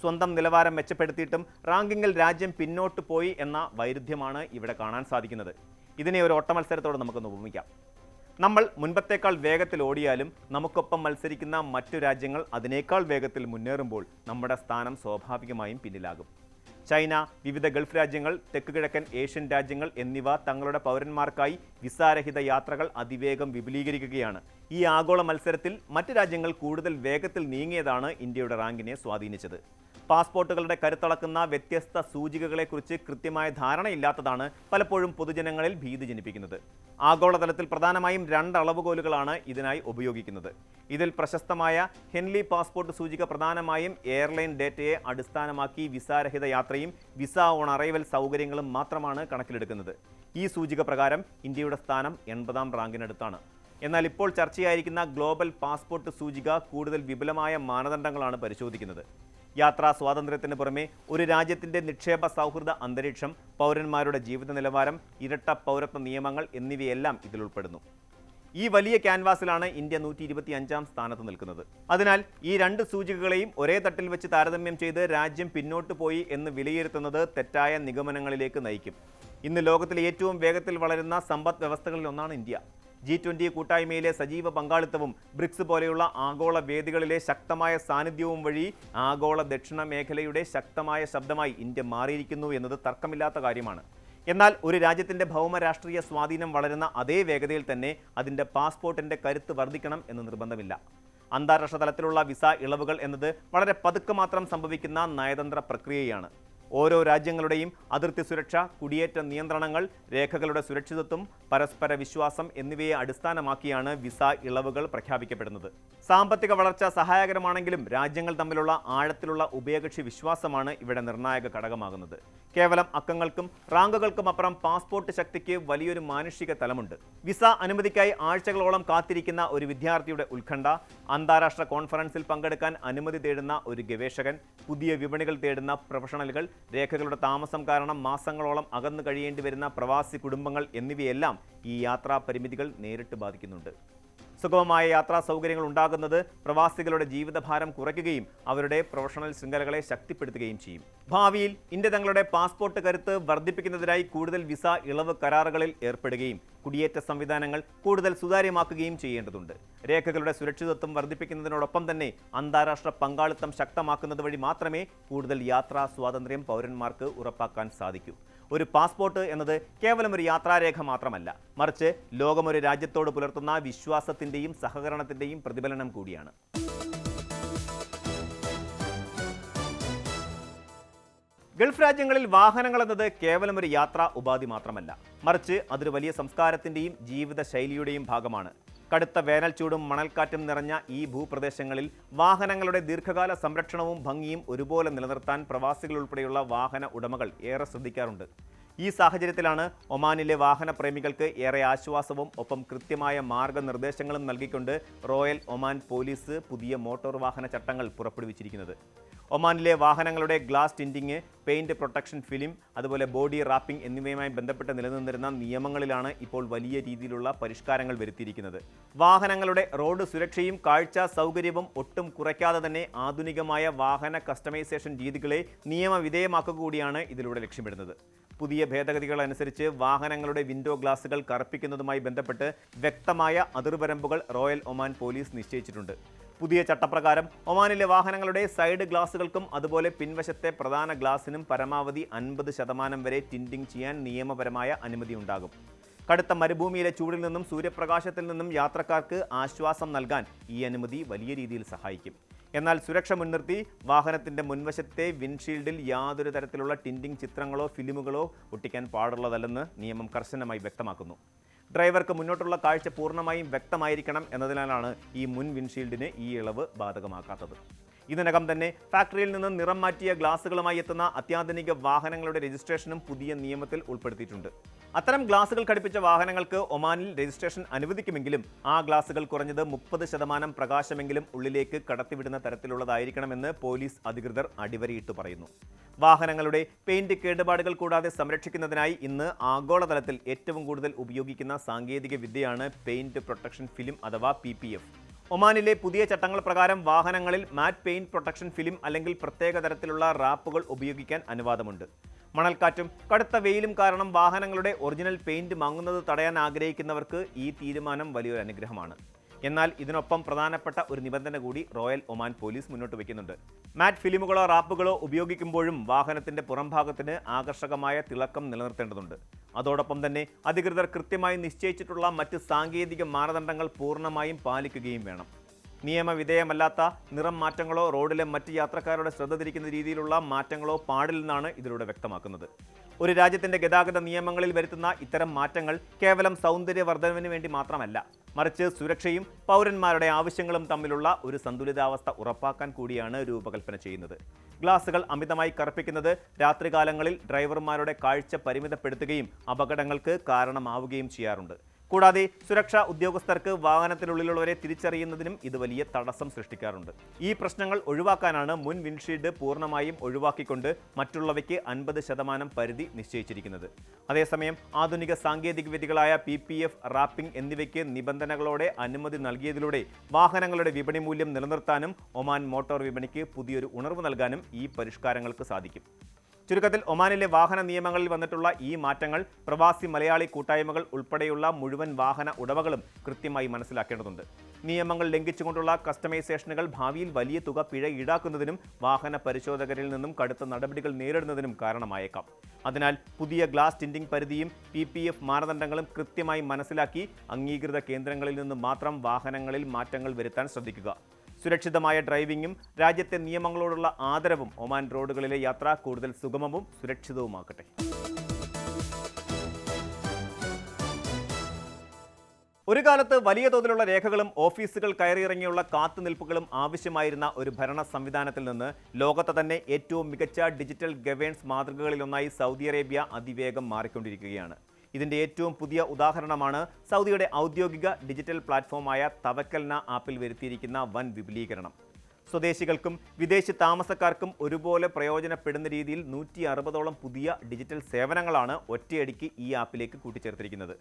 സ്വന്തം നിലവാരം മെച്ചപ്പെടുത്തിയിട്ടും റാങ്കിങ്ങിൽ രാജ്യം പിന്നോട്ട് പോയി എന്ന വൈരുദ്ധ്യമാണ് ഇവിടെ കാണാൻ സാധിക്കുന്നത്. ഇതിനെ ഒരു ഓട്ടമത്സരത്തോടെ നമുക്കൊന്ന് ഉപമിക്കാം. നമ്മൾ മുൻപത്തേക്കാൾ വേഗത്തിൽ ഓടിയാലും നമുക്കൊപ്പം മത്സരിക്കുന്ന മറ്റു രാജ്യങ്ങൾ അതിനേക്കാൾ വേഗത്തിൽ മുന്നേറുമ്പോൾ നമ്മുടെ സ്ഥാനം സ്വാഭാവികമായും പിന്നിലാകും. ചൈന, വിവിധ ഗൾഫ് രാജ്യങ്ങൾ, തെക്ക് കിഴക്കൻ ഏഷ്യൻ രാജ്യങ്ങൾ എന്നിവ തങ്ങളുടെ പൗരന്മാർക്കായി വിസാരഹിത യാത്രകൾ അതിവേഗം വിപുലീകരിക്കുകയാണ്. ഈ ആഗോള മത്സരത്തിൽ മറ്റ് രാജ്യങ്ങൾ കൂടുതൽ വേഗത്തിൽ നീങ്ങിയതാണ് ഇന്ത്യയുടെ റാങ്കിനെ സ്വാധീനിച്ചത്. പാസ്പോർട്ടുകളുടെ കരുത്തളക്കുന്ന വ്യത്യസ്ത സൂചികകളെക്കുറിച്ച് കൃത്യമായ ധാരണയില്ലാത്തതാണ് പലപ്പോഴും പൊതുജനങ്ങളിൽ ഭീതി ജനിപ്പിക്കുന്നത്. ആഗോളതലത്തിൽ പ്രധാനമായും 2 അളവുകോലുകളാണ് ഇതിനായി ഉപയോഗിക്കുന്നത്. ഇതിൽ പ്രശസ്തമായ ഹെൻലി പാസ്പോർട്ട് സൂചിക പ്രധാനമായും എയർലൈൻ ഡേറ്റയെ അടിസ്ഥാനമാക്കി വിസാരഹിത യാത്രയും വിസ ഓൺ അറൈവൽ സൗകര്യങ്ങളും മാത്രമാണ് കണക്കിലെടുക്കുന്നത്. ഈ സൂചിക പ്രകാരം ഇന്ത്യയുടെ സ്ഥാനം 80ാം റാങ്കിനടുത്താണ്. എന്നാൽ ഇപ്പോൾ ചർച്ചയായിരിക്കുന്ന ഗ്ലോബൽ പാസ്പോർട്ട് സൂചിക കൂടുതൽ വിപുലമായ മാനദണ്ഡങ്ങളാണ് പരിശോധിക്കുന്നത്. യാത്രാ സ്വാതന്ത്ര്യത്തിന് പുറമെ ഒരു രാജ്യത്തിൻ്റെ നിക്ഷേപ സൗഹൃദ അന്തരീക്ഷം, പൗരന്മാരുടെ ജീവിത നിലവാരം, ഇരട്ട പൗരത്വ നിയമങ്ങൾ എന്നിവയെല്ലാം ഇതിൽ ഉൾപ്പെടുന്നു. ഈ വലിയ ക്യാൻവാസിലാണ് ഇന്ത്യ 125ാം സ്ഥാനത്ത് നിൽക്കുന്നത്. അതിനാൽ ഈ 2 സൂചികകളെയും ഒരേ തട്ടിൽ വെച്ച് താരതമ്യം ചെയ്ത് രാജ്യം പിന്നോട്ട് പോയി എന്ന് വിലയിരുത്തുന്നത് തെറ്റായ നിഗമനങ്ങളിലേക്ക് നയിക്കും. ഇന്ന് ലോകത്തിലെ ഏറ്റവും വേഗത്തിൽ വളരുന്ന സമ്പദ് വ്യവസ്ഥകളിൽ ഒന്നാണ് ഇന്ത്യ. G20 കൂട്ടായ്മയിലെ സജീവ പങ്കാളിത്തവും ബ്രിക്സ് പോലെയുള്ള ആഗോള വേദികളിലെ ശക്തമായ സാന്നിധ്യവും വഴി ആഗോള ദക്ഷിണ മേഖലയുടെ ശക്തമായ ശബ്ദമായി ഇന്ത്യ മാറിയിരിക്കുന്നു എന്നത് തർക്കമില്ലാത്ത കാര്യമാണ്. എന്നാൽ ഒരു രാജ്യത്തിൻ്റെ ഭൗമരാഷ്ട്രീയ സ്വാധീനം വളരുന്ന അതേ വേഗതയിൽ തന്നെ അതിൻ്റെ പാസ്പോർട്ടിൻ്റെ കരുത്ത് വർദ്ധിക്കണം എന്ന് നിർബന്ധമില്ല. അന്താരാഷ്ട്ര തലത്തിലുള്ള വിസ ഇളവുകൾ എന്നത് വളരെ പതുക്കെ മാത്രം സംഭവിക്കുന്ന നയതന്ത്ര പ്രക്രിയയാണ്. ഓരോ രാജ്യങ്ങളുടെയും അതിർത്തി സുരക്ഷ, കുടിയേറ്റ നിയന്ത്രണങ്ങൾ, രേഖകളുടെ സുരക്ഷിതത്വം, പരസ്പര വിശ്വാസം എന്നിവയെ അടിസ്ഥാനമാക്കിയാണ് വിസ ഇളവുകൾ പ്രഖ്യാപിക്കപ്പെടുന്നത്. സാമ്പത്തിക വളർച്ച സഹായകരമാണെങ്കിലും രാജ്യങ്ങൾ തമ്മിലുള്ള ആഴത്തിലുള്ള ഉഭയകക്ഷി വിശ്വാസമാണ് ഇവിടെ നിർണായക ഘടകമാകുന്നത്. കേവലം അക്കങ്ങൾക്കും റാങ്കുകൾക്കും അപ്പുറം പാസ്പോർട്ട് ശക്തിക്ക് വലിയൊരു മാനുഷിക തലമുണ്ട്. വിസ അനുമതിക്കായി ആഴ്ചകളോളം കാത്തിരിക്കുന്ന ഒരു വിദ്യാർത്ഥിയുടെ ഉത്കണ്ഠ, അന്താരാഷ്ട്ര കോൺഫറൻസിൽ പങ്കെടുക്കാൻ അനുമതി തേടുന്ന ഒരു ഗവേഷകൻ, പുതിയ വിപണികൾ തേടുന്ന പ്രൊഫഷണലുകൾ, രേഖകളുടെ താമസം കാരണം മാസങ്ങളോളം അകന്നു കഴിയേണ്ടി വരുന്ന പ്രവാസി കുടുംബങ്ങൾ എന്നിവയെല്ലാം ഈ യാത്രാ പരിമിതികൾ നേരിട്ട് ബാധിക്കുന്നുണ്ട്. സുഗമമായ യാത്രാ സൗകര്യങ്ങൾ ഉണ്ടാകുന്നത് പ്രവാസികളുടെ ജീവിതഭാരം കുറയ്ക്കുകയും അവരുടെ പ്രൊഫഷണൽ ശൃംഖലകളെ ശക്തിപ്പെടുത്തുകയും ചെയ്യും. ഭാവിയിൽ ഇന്ത്യ തങ്ങളുടെ പാസ്പോർട്ട് കരുത്ത് വർദ്ധിപ്പിക്കുന്നതിനായി കൂടുതൽ വിസ ഇളവ് കരാറുകളിൽ ഏർപ്പെടുകയും കുടിയേറ്റ സംവിധാനങ്ങൾ കൂടുതൽ സുതാര്യമാക്കുകയും ചെയ്യേണ്ടതുണ്ട്. രേഖകളുടെ സുരക്ഷിതത്വം വർദ്ധിപ്പിക്കുന്നതിനോടൊപ്പം തന്നെ അന്താരാഷ്ട്ര പങ്കാളിത്തം ശക്തമാക്കുന്നത് വഴി മാത്രമേ കൂടുതൽ യാത്രാ സ്വാതന്ത്ര്യം പൗരന്മാർക്ക് ഉറപ്പാക്കാൻ സാധിക്കൂ. ഒരു പാസ്പോർട്ട് എന്നത് കേവലം ഒരു യാത്രാരേഖ മാത്രമല്ല, മറിച്ച് ലോകമൊരു രാജ്യത്തോട് പുലർത്തുന്ന വിശ്വാസത്തിൻ്റെയും സഹകരണത്തിൻ്റെയും പ്രതിഫലനം കൂടിയാണ്. ഗൾഫ് രാജ്യങ്ങളിൽ വാഹനങ്ങൾ എന്നത് കേവലം ഒരു യാത്രാ ഉപാധി മാത്രമല്ല, മറിച്ച് അതൊരു വലിയ സംസ്കാരത്തിൻ്റെയും ജീവിത ശൈലിയുടെയും ഭാഗമാണ്. കടുത്ത വേനൽച്ചൂടും മണൽക്കാറ്റും നിറഞ്ഞ ഈ ഭൂപ്രദേശങ്ങളിൽ വാഹനങ്ങളുടെ ദീർഘകാല സംരക്ഷണവും ഭംഗിയും ഒരുപോലെ നിലനിർത്താൻ പ്രവാസികൾ ഉൾപ്പെടെയുള്ള വാഹന ഉടമകൾ ഏറെ ശ്രദ്ധിക്കാറുണ്ട്. ഈ സാഹചര്യത്തിലാണ് ഒമാനിലെ വാഹന പ്രേമികൾക്ക് ഏറെ ആശ്വാസവും ഒപ്പം കൃത്യമായ മാർഗനിർദ്ദേശങ്ങളും നൽകിക്കൊണ്ട് റോയൽ ഒമാൻ പോലീസ് പുതിയ മോട്ടോർ വാഹന ചട്ടങ്ങൾ പുറപ്പെടുവിച്ചിരിക്കുന്നത്. ഒമാനിലെ വാഹനങ്ങളുടെ glass tinting, paint protection film, അതുപോലെ ബോഡി റാപ്പിംഗ് എന്നിവയുമായി ബന്ധപ്പെട്ട് നിലനിന്നിരുന്ന നിയമങ്ങളിലാണ് ഇപ്പോൾ വലിയ രീതിയിലുള്ള പരിഷ്കാരങ്ങൾ വരുത്തിയിരിക്കുന്നത്. വാഹനങ്ങളുടെ റോഡ് സുരക്ഷയും കാഴ്ച സൗകര്യവും ഒട്ടും കുറയ്ക്കാതെ തന്നെ ആധുനികമായ വാഹന കസ്റ്റമൈസേഷൻ രീതികളെ നിയമവിധേയമാക്കുക കൂടിയാണ് ഇതിലൂടെ ലക്ഷ്യമിടുന്നത്. പുതിയ ഭേദഗതികൾ അനുസരിച്ച് വാഹനങ്ങളുടെ വിൻഡോ ഗ്ലാസുകൾ കറുപ്പിക്കുന്നതുമായി ബന്ധപ്പെട്ട് വ്യക്തമായ അതിർവരമ്പുകൾ റോയൽ ഒമാൻ പോലീസ് നിശ്ചയിച്ചിട്ടുണ്ട്. പുതിയ ചട്ടപ്രകാരം ഒമാനിലെ വാഹനങ്ങളുടെ സൈഡ് ഗ്ലാസുകൾക്കും അതുപോലെ പിൻവശത്തെ പ്രധാന ഗ്ലാസിനും പരമാവധി 50% വരെ ടിൻറ്റിങ് ചെയ്യാൻ നിയമപരമായ അനുമതി ഉണ്ടാകും. കടുത്ത മരുഭൂമിയിലെ ചൂടിൽ നിന്നും സൂര്യപ്രകാശത്തിൽ നിന്നും യാത്രക്കാർക്ക് ആശ്വാസം നൽകാൻ ഈ അനുമതി വലിയ രീതിയിൽ സഹായിക്കും. എന്നാൽ സുരക്ഷ മുൻനിർത്തി വാഹനത്തിൻ്റെ മുൻവശത്തെ വിൻഷീൽഡിൽ യാതൊരു തരത്തിലുള്ള ടിൻറ്റിങ് ചിത്രങ്ങളോ ഫിലിമുകളോ ഒട്ടിക്കാൻ പാടുള്ളതല്ലെന്ന് നിയമം കർശനമായി വ്യക്തമാക്കുന്നു. ഡ്രൈവർക്ക് മുന്നോട്ടുള്ള കാഴ്ച പൂർണ്ണമായും വ്യക്തമായിരിക്കണം എന്നതിനാലാണ് ഈ മുൻ വിൻഷീൽഡിന് ഈ ഇളവ് ബാധകമാക്കാത്തത്. ഇതിനകം തന്നെ ഫാക്ടറിയിൽ നിന്ന് നിറം മാറ്റിയ ഗ്ലാസുകളുമായി എത്തുന്ന അത്യാധുനിക വാഹനങ്ങളുടെ രജിസ്ട്രേഷനും പുതിയ നിയമത്തിൽ ഉൾപ്പെടുത്തിയിട്ടുണ്ട്. അത്തരം ഗ്ലാസുകൾ ഘടിപ്പിച്ച വാഹനങ്ങൾക്ക് ഒമാനിൽ രജിസ്ട്രേഷൻ അനുവദിക്കുമെങ്കിലും ആ ഗ്ലാസുകൾ കുറഞ്ഞത് 30% പ്രകാശമെങ്കിലും ഉള്ളിലേക്ക് കടത്തിവിടുന്ന തരത്തിലുള്ളതായിരിക്കണമെന്ന് പോലീസ് അധികൃതർ അടിവരയിട്ട് പറയുന്നു. വാഹനങ്ങളുടെ പെയിന്റ് കേടുപാടുകൾ കൂടാതെ സംരക്ഷിക്കുന്നതിനായി ഇന്ന് ആഗോളതലത്തിൽ ഏറ്റവും കൂടുതൽ ഉപയോഗിക്കുന്ന സാങ്കേതിക വിദ്യയാണ് പെയിന്റ് പ്രൊട്ടക്ഷൻ ഫിലിം അഥവാ PPF. ഒമാനിലെ പുതിയ ചട്ടങ്ങൾ പ്രകാരം വാഹനങ്ങളിൽ മാറ്റ് പെയിന്റ് പ്രൊട്ടക്ഷൻ ഫിലിം അല്ലെങ്കിൽ പ്രത്യേക തരത്തിലുള്ള റാപ്പുകൾ ഉപയോഗിക്കാൻ അനുവാദമുണ്ട്. മണൽക്കാറ്റും കടുത്ത വെയിലും കാരണം വാഹനങ്ങളുടെ ഒറിജിനൽ പെയിന്റ് മങ്ങുന്നത് തടയാൻ ആഗ്രഹിക്കുന്നവർക്ക് ഈ തീരുമാനം വലിയൊരു അനുഗ്രഹമാണ്. എന്നാൽ ഇതിനൊപ്പം പ്രധാനപ്പെട്ട ഒരു നിബന്ധന കൂടി റോയൽ ഒമാൻ പോലീസ് മുന്നോട്ട് വയ്ക്കുന്നുണ്ട്. മാറ്റ് ഫിലിമുകളോ റാപ്പുകളോ ഉപയോഗിക്കുമ്പോഴും വാഹനത്തിന്റെ പുറംഭാഗത്തിന് ആകർഷകമായ തിളക്കം നിലനിർത്തേണ്ടതുണ്ട്. അതോടൊപ്പം തന്നെ അധികൃതർ കൃത്യമായി നിശ്ചയിച്ചിട്ടുള്ള മറ്റ് സാങ്കേതിക മാനദണ്ഡങ്ങൾ പൂർണ്ണമായും പാലിക്കുകയും വേണം. നിയമവിധേയമല്ലാത്ത നിറം മാറ്റങ്ങളോ റോഡിലെ മറ്റ് യാത്രക്കാരുടെ ശ്രദ്ധ തിരിക്കുന്ന രീതിയിലുള്ള മാറ്റങ്ങളോ പാടില്ലെന്നാണ് ഇതിലൂടെ വ്യക്തമാക്കുന്നത്. ഒരു രാജ്യത്തിൻ്റെ ഗതാഗത നിയമങ്ങളിൽ വരുത്തുന്ന ഇത്തരം മാറ്റങ്ങൾ കേവലം സൗന്ദര്യവർദ്ധനവിന് വേണ്ടി മാത്രമല്ല, മറിച്ച് സുരക്ഷയും പൗരന്മാരുടെ ആവശ്യങ്ങളും തമ്മിലുള്ള ഒരു സന്തുലിതാവസ്ഥ ഉറപ്പാക്കാൻ കൂടിയാണ് രൂപകൽപ്പന ചെയ്യുന്നത്. ഗ്ലാസുകൾ അമിതമായി കറുപ്പിക്കുന്നത് രാത്രികാലങ്ങളിൽ ഡ്രൈവർമാരുടെ കാഴ്ച പരിമിതപ്പെടുത്തുകയും അപകടങ്ങൾക്ക് കാരണമാവുകയും ചെയ്യാറുണ്ട്. കൂടാതെ സുരക്ഷാ ഉദ്യോഗസ്ഥർക്ക് വാഹനത്തിനുള്ളിലുള്ളവരെ തിരിച്ചറിയുന്നതിനും ഇത് വലിയ തടസ്സം സൃഷ്ടിക്കാറുണ്ട്. ഈ പ്രശ്നങ്ങൾ ഒഴിവാക്കാനാണ് മുൻ വിൻഷീൽഡ് പൂർണ്ണമായും ഒഴിവാക്കിക്കൊണ്ട് മറ്റുള്ളവയ്ക്ക് 50% പരിധി നിശ്ചയിച്ചിരിക്കുന്നത്. അതേസമയം ആധുനിക സാങ്കേതിക വിദ്യകളായ PPF, റാപ്പിംഗ് എന്നിവയ്ക്ക് നിബന്ധനകളോടെ അനുമതി നൽകിയതിലൂടെ വാഹനങ്ങളുടെ വിപണി മൂല്യം നിലനിർത്താനും ഒമാൻ മോട്ടോർ വിപണിക്ക് പുതിയൊരു ഉണർവ് നൽകാനും ഈ പരിഷ്കാരങ്ങൾക്ക് സാധിക്കും. ചുരുക്കത്തിൽ ഒമാനിലെ വാഹന നിയമങ്ങളിൽ വന്നിട്ടുള്ള ഈ മാറ്റങ്ങൾ പ്രവാസി മലയാളി കൂട്ടായ്മകൾ ഉൾപ്പെടെയുള്ള മുഴുവൻ വാഹന ഉടമകളും കൃത്യമായി മനസ്സിലാക്കേണ്ടതുണ്ട്. നിയമങ്ങൾ ലംഘിച്ചുകൊണ്ടുള്ള കസ്റ്റമൈസേഷനുകൾ ഭാവിയിൽ വലിയ തുക പിഴ ഈടാക്കുന്നതിനും വാഹന പരിശോധകരിൽ നിന്നും കടുത്ത നടപടികൾ നേരിടുന്നതിനും കാരണമായേക്കാം. അതിനാൽ പുതിയ ഗ്ലാസ് ടിൻറ്റിംഗ് പരിധിയും PPF മാനദണ്ഡങ്ങളും കൃത്യമായി മനസ്സിലാക്കി അംഗീകൃത കേന്ദ്രങ്ങളിൽ നിന്ന് മാത്രം വാഹനങ്ങളിൽ മാറ്റങ്ങൾ വരുത്താൻ ശ്രദ്ധിക്കുക. സുരക്ഷിതമായ ഡ്രൈവിംഗും രാജ്യത്തെ നിയമങ്ങളോടുള്ള ആദരവും ഒമാൻ റോഡുകളിലെ യാത്ര കൂടുതൽ സുഗമവും സുരക്ഷിതവുമാക്കട്ടെ. ഒരു കാലത്ത് വലിയ തോതിലുള്ള രേഖകളും ഓഫീസുകൾ കയറിയിറങ്ങിയുള്ള കാത്തുനിൽപ്പുകളും ആവശ്യമായിരുന്ന ഒരു ഭരണ സംവിധാനത്തിൽ നിന്ന് ലോകത്തെ തന്നെ ഏറ്റവും മികച്ച ഡിജിറ്റൽ ഗവേൺസ് മാതൃകകളിലൊന്നായി സൗദി അറേബ്യ അതിവേഗം മാറിക്കൊണ്ടിരിക്കുകയാണ്. ഇതിൻ്റെ ഏറ്റവും പുതിയ ഉദാഹരണമാണ് സൗദിയുടെ ഔദ്യോഗിക ഡിജിറ്റൽ പ്ലാറ്റ്ഫോമായ തവക്കൽന ആപ്പിൽ വരുത്തിയിരിക്കുന്ന വൻ വിപുലീകരണം. സ്വദേശികൾക്കും വിദേശ താമസക്കാർക്കും ഒരുപോലെ പ്രയോജനപ്പെടുന്ന രീതിയിൽ 160ഓളം പുതിയ ഡിജിറ്റൽ സേവനങ്ങളാണ് ഒറ്റയടിക്ക് ഈ ആപ്പിലേക്ക് കൂട്ടിച്ചേർത്തിരിക്കുന്നത്.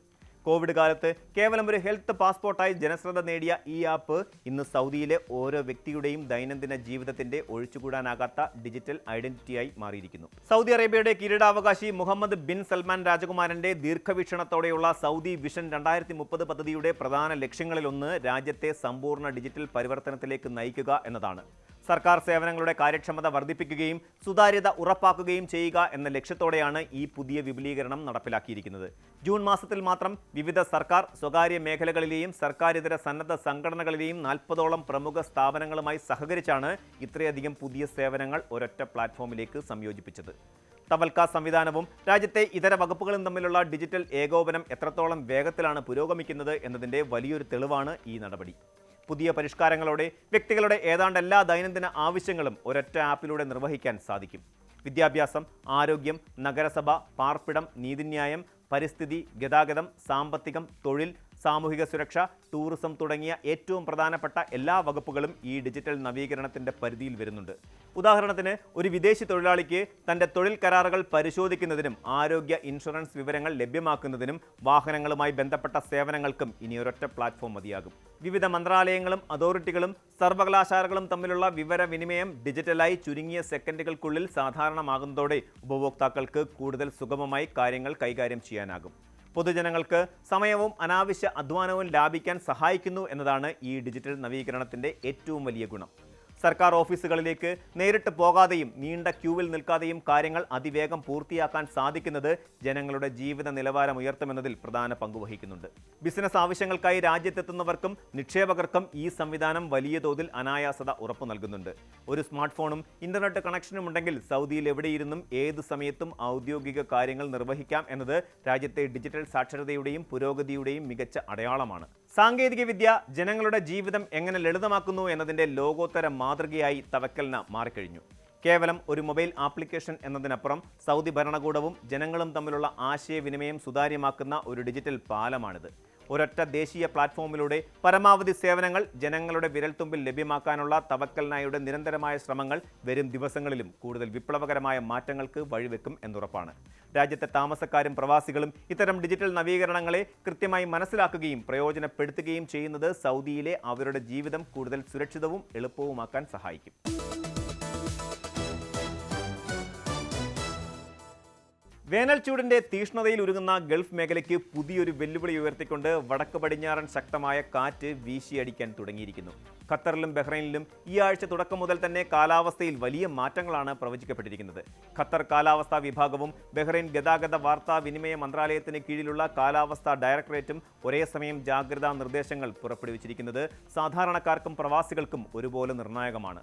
കോവിഡ് കാലത്ത് കേവലം ഒരു ഹെൽത്ത് പാസ്പോർട്ടായി ജനശ്രദ്ധ നേടിയ ഈ ആപ്പ് ഇന്ന് സൗദിയിലെ ഓരോ വ്യക്തിയുടെയും ദൈനംദിന ജീവിതത്തിന്റെ ഒഴിച്ചുകൂടാനാകാത്ത ഡിജിറ്റൽ ഐഡന്റിറ്റിയായി മാറിയിരിക്കുന്നു. സൗദി അറേബ്യയുടെ കിരീടാവകാശി മുഹമ്മദ് ബിൻ സൽമാൻ രാജകുമാരന്റെ ദീർഘവീക്ഷണത്തോടെയുള്ള സൗദി വിഷൻ 2030 പദ്ധതിയുടെ പ്രധാന ലക്ഷ്യങ്ങളിലൊന്ന് രാജ്യത്തെ സമ്പൂർണ്ണ ഡിജിറ്റൽ പരിവർത്തനത്തിലേക്ക് നയിക്കുക എന്നതാണ്. സർക്കാർ സേവനങ്ങളുടെ കാര്യക്ഷമത വർദ്ധിപ്പിക്കുകയും സുതാര്യത ഉറപ്പാക്കുകയും ചെയ്യുക എന്ന ലക്ഷ്യത്തോടെയാണ് ഈ പുതിയ വിപുലീകരണം നടപ്പിലാക്കിയിരിക്കുന്നത്. ജൂൺ മാസത്തിൽ മാത്രം വിവിധ സർക്കാർ, സ്വകാര്യ മേഖലകളിലെയും സർക്കാരിതര സന്നദ്ധ സംഘടനകളിലെയും 40ഓളം പ്രമുഖ സ്ഥാപനങ്ങളുമായി സഹകരിച്ചാണ് ഇത്രയധികം പുതിയ സേവനങ്ങൾ ഒരൊറ്റ പ്ലാറ്റ്ഫോമിലേക്ക് സംയോജിപ്പിച്ചത്. തവൽക്ക സംവിധാനവും രാജ്യത്തെ ഇതര വകുപ്പുകളും തമ്മിലുള്ള ഡിജിറ്റൽ ഏകോപനം എത്രത്തോളം വേഗത്തിലാണ് പുരോഗമിക്കുന്നത് എന്നതിൻ്റെ വലിയൊരു തെളിവാണ് ഈ നടപടി. പുതിയ പരിഷ്കാരങ്ങളോടെ വ്യക്തികളുടെ ഏതാണ്ട് എല്ലാ ദൈനംദിന ആവശ്യങ്ങളും ഒരൊറ്റ ആപ്പിലൂടെ നിർവഹിക്കാൻ സാധിക്കും. വിദ്യാഭ്യാസം, ആരോഗ്യം, നഗരസഭ, പാർപ്പിടം, നീതിന്യായം, പരിസ്ഥിതി, ഗതാഗതം, സാമ്പത്തികം, തൊഴിൽ, സാമൂഹിക സുരക്ഷ, ടൂറിസം തുടങ്ങിയ ഏറ്റവും പ്രധാനപ്പെട്ട എല്ലാ വകുപ്പുകളും ഈ ഡിജിറ്റൽ നവീകരണത്തിൻ്റെ പരിധിയിൽ വരുന്നുണ്ട്. ഉദാഹരണത്തിന്, ഒരു വിദേശി തൊഴിലാളിക്ക് തൻ്റെ തൊഴിൽ കരാറുകൾ പരിശോധിക്കുന്നതിനും ആരോഗ്യ ഇൻഷുറൻസ് വിവരങ്ങൾ ലഭ്യമാക്കുന്നതിനും വാഹനങ്ങളുമായി ബന്ധപ്പെട്ട സേവനങ്ങൾക്കും ഇനി ഒരൊറ്റ പ്ലാറ്റ്ഫോം മതിയാകും. വിവിധ മന്ത്രാലയങ്ങളും അതോറിറ്റികളും സർവകലാശാലകളും തമ്മിലുള്ള വിവരവിനിമയം ഡിജിറ്റലായി ചുരുങ്ങിയ സെക്കൻഡുകൾക്കുള്ളിൽ സാധാരണമാകുന്നതോടെ ഉപഭോക്താക്കൾക്ക് കൂടുതൽ സുഗമമായി കാര്യങ്ങൾ കൈകാര്യം ചെയ്യാനാകും. പൊതുജനങ്ങൾക്ക് സമയവും അനാവശ്യ അധ്വാനവും ലാഭിക്കാൻ സഹായിക്കുന്നു എന്നതാണ് ഈ ഡിജിറ്റൽ നവീകരണത്തിൻ്റെ ഏറ്റവും വലിയ ഗുണം. സർക്കാർ ഓഫീസുകളിലേക്ക് നേരിട്ട് പോകാതെയും നീണ്ട ക്യൂവിൽ നിൽക്കാതെയും കാര്യങ്ങൾ അതിവേഗം പൂർത്തിയാക്കാൻ സാധിക്കുന്നത് ജനങ്ങളുടെ ജീവിത നിലവാരം ഉയർത്തുമെന്നതിൽ പ്രധാന പങ്കുവഹിക്കുന്നുണ്ട്. ബിസിനസ് ആവശ്യങ്ങൾക്കായി രാജ്യത്തെത്തുന്നവർക്കും നിക്ഷേപകർക്കും ഈ സംവിധാനം വലിയ തോതിൽ അനായാസത ഉറപ്പു നൽകുന്നുണ്ട്. ഒരു സ്മാർട്ട് ഫോണും ഇന്റർനെറ്റ് കണക്ഷനും ഉണ്ടെങ്കിൽ സൗദിയിൽ എവിടെയിരുന്നും ഏത് സമയത്തും ഔദ്യോഗിക കാര്യങ്ങൾ നിർവഹിക്കാം എന്നത് രാജ്യത്തെ ഡിജിറ്റൽ സാക്ഷരതയുടെയും പുരോഗതിയുടെയും മികച്ച അടയാളമാണ്. സാങ്കേതികവിദ്യ ജനങ്ങളുടെ ജീവിതം എങ്ങനെ ലളിതമാക്കുന്നു എന്നതിൻ്റെ ലോകോത്തര മാതൃകയായി തവക്കൽന മാറിക്കഴിഞ്ഞു. കേവലം ഒരു മൊബൈൽ ആപ്ലിക്കേഷൻ എന്നതിനപ്പുറം സൗദി ഭരണകൂടവും ജനങ്ങളും തമ്മിലുള്ള ആശയവിനിമയം സുതാര്യമാക്കുന്ന ഒരു ഡിജിറ്റൽ പാലമാണിത്. ഒരൊറ്റ ദേശീയ പ്ലാറ്റ്ഫോമിലൂടെ പരമാവധി സേവനങ്ങൾ ജനങ്ങളുടെ വിരൽത്തുമ്പിൽ ലഭ്യമാക്കാനുള്ള തവക്കൽനയുടെ നിരന്തരമായ ശ്രമങ്ങൾ വരും ദിവസങ്ങളിലും കൂടുതൽ വിപ്ലവകരമായ മാറ്റങ്ങൾക്ക് വഴിവെക്കും എന്നുറപ്പാണ്. രാജ്യത്തെ താമസക്കാരും പ്രവാസികളും ഇത്തരം ഡിജിറ്റൽ നവീകരണങ്ങളെ കൃത്യമായി മനസ്സിലാക്കുകയും പ്രയോജനപ്പെടുത്തുകയും ചെയ്യുന്നത് സൗദിയിലെ അവരുടെ ജീവിതം കൂടുതൽ സുരക്ഷിതവും എളുപ്പവുമാക്കാൻ സഹായിക്കും. വേനൽ ചൂടിന്റെ തീഷ്ണതയിൽ ഉരുകുന്ന ഗൾഫ് മേഖലയ്ക്ക് പുതിയൊരു വെല്ലുവിളി ഉയർത്തിക്കൊണ്ട് വടക്ക് പടിഞ്ഞാറൻ ശക്തമായ കാറ്റ് വീശിയടിക്കാൻ തുടങ്ങിയിരിക്കുന്നു. ഖത്തറിലും ബഹ്റൈനിലും ഈ ആഴ്ച തുടക്കം മുതൽ തന്നെ കാലാവസ്ഥയിൽ വലിയ മാറ്റങ്ങളാണ് പ്രവചിക്കപ്പെട്ടിരിക്കുന്നത്. ഖത്തർ കാലാവസ്ഥാ വിഭാഗവും ബഹ്റൈൻ ഗതാഗത വാർത്താ വിനിമയ മന്ത്രാലയത്തിന് കീഴിലുള്ള കാലാവസ്ഥാ ഡയറക്ടറേറ്റും ഒരേ സമയം ജാഗ്രതാ നിർദ്ദേശങ്ങൾ പുറപ്പെടുവിച്ചിരിക്കുന്നത് സാധാരണക്കാർക്കും പ്രവാസികൾക്കും ഒരുപോലെ നിർണായകമാണ്.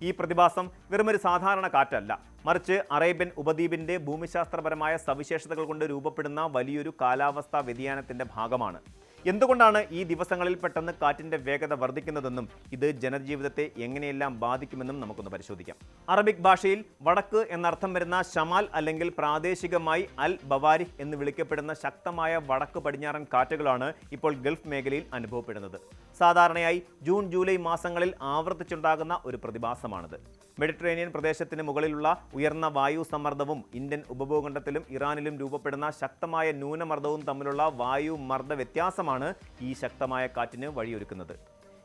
ഈ പ്രതിഭാസം വെറുമൊരു സാധാരണ കാറ്റല്ല, മറിച്ച് അറേബ്യൻ ഉപദ്വീപിൻ്റെ ഭൂമിശാസ്ത്രപരമായ സവിശേഷതകൾ കൊണ്ട് രൂപപ്പെടുന്ന വലിയൊരു കാലാവസ്ഥാ വ്യതിയാനത്തിൻ്റെ ഭാഗമാണ്. എന്തുകൊണ്ടാണ് ഈ ദിവസങ്ങളിൽ പെട്ടെന്ന് കാറ്റിൻ്റെ വേഗത വർദ്ധിക്കുന്നതെന്നും ഇത് ജനജീവിതത്തെ എങ്ങനെയെല്ലാം ബാധിക്കുമെന്നും നമുക്കൊന്ന് പരിശോധിക്കാം. അറബിക് ഭാഷയിൽ വടക്ക് എന്നർത്ഥം വരുന്ന ഷമാൽ അല്ലെങ്കിൽ പ്രാദേശികമായി അൽ ബവാരിഹ് എന്ന് വിളിക്കപ്പെടുന്ന ശക്തമായ വടക്ക് പടിഞ്ഞാറൻ കാറ്റുകളാണ് ഇപ്പോൾ ഗൾഫ് മേഖലയിൽ അനുഭവപ്പെടുന്നത്. സാധാരണയായി ജൂൺ ജൂലൈ മാസങ്ങളിൽ ആവർത്തിച്ചുണ്ടാകുന്ന ഒരു പ്രതിഭാസമാണിത്. മെഡിറ്ററേനിയൻ പ്രദേശത്തിന് മുകളിലുള്ള ഉയർന്ന വായു സമ്മർദ്ദവും ഇന്ത്യൻ ഉപഭൂഖണ്ഡത്തിലും ഇറാനിലും രൂപപ്പെടുന്ന ശക്തമായ ന്യൂനമർദ്ദവും തമ്മിലുള്ള വായു മർദ്ദ വ്യത്യാസമാണ് ഈ ശക്തമായ കാറ്റിന് വഴിയൊരുക്കുന്നത്.